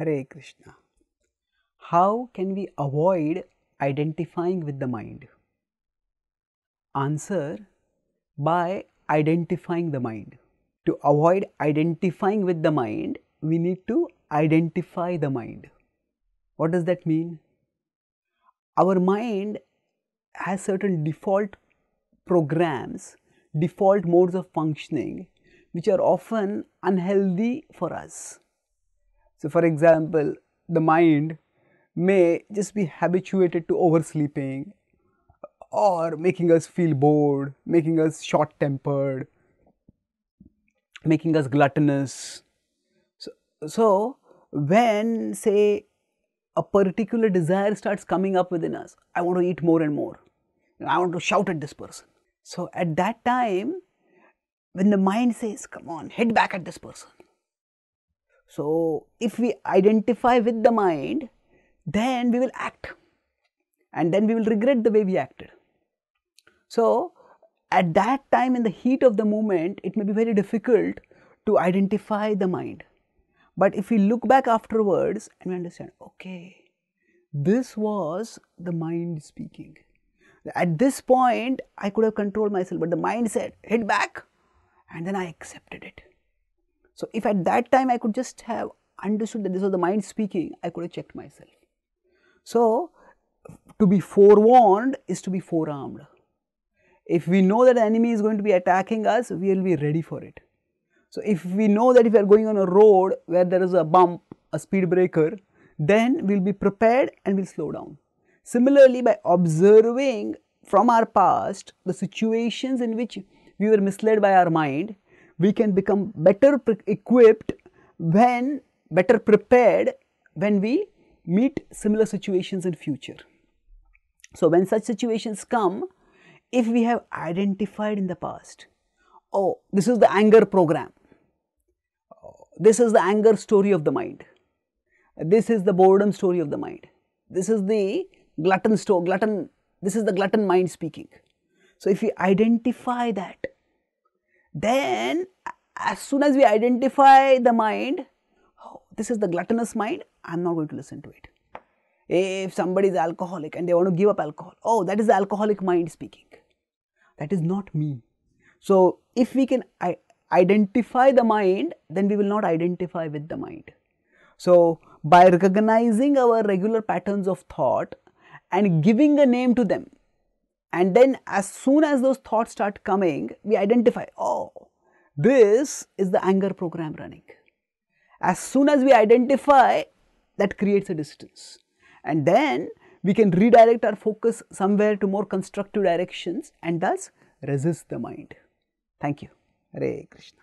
Hare Krishna. How can we avoid identifying with the mind? Answer: by identifying the mind. To avoid identifying with the mind, we need to identify the mind. What does that mean? Our mind has certain default programs, default modes of functioning, which are often unhealthy for us. So, for example, the mind may just be habituated to oversleeping, or making us feel bored, making us short-tempered, making us gluttonous. So, when, say, a particular desire starts coming up within us, I want to eat more and more, I want to shout at this person. So, at that time, when the mind says, come on, hit back at this person. So, if we identify with the mind, then we will act, and then we will regret the way we acted. So, at that time, in the heat of the moment, it may be very difficult to identify the mind. But if we look back afterwards and we understand, okay, this was the mind speaking. At this point, I could have controlled myself, but the mind said, hit back, and then I accepted it. So, if at that time I could just have understood that this was the mind speaking, I could have checked myself. So, to be forewarned is to be forearmed. If we know that the enemy is going to be attacking us, we will be ready for it. So, if we know that if we are going on a road where there is a bump, a speed breaker, then we will be prepared and we will slow down. Similarly, by observing from our past the situations in which we were misled by our mind, we can become better equipped better prepared when we meet similar situations in future. So, when such situations come, if we have identified in the past, oh, this is the anger program, this is the anger story of the mind, this is the boredom story of the mind, this is the this is the glutton mind speaking. So, if we identify that, then as soon as we identify the mind, oh, this is the gluttonous mind, I am not going to listen to it. If somebody is alcoholic and they want to give up alcohol, oh, that is the alcoholic mind speaking. That is not me. So, if we can identify the mind, then we will not identify with the mind. So, by recognizing our regular patterns of thought and giving a name to them, and then as soon as those thoughts start coming, we identify, oh, this is the anger program running. As soon as we identify, that creates a distance. And then we can redirect our focus somewhere to more constructive directions and thus resist the mind. Thank you. Hare Krishna.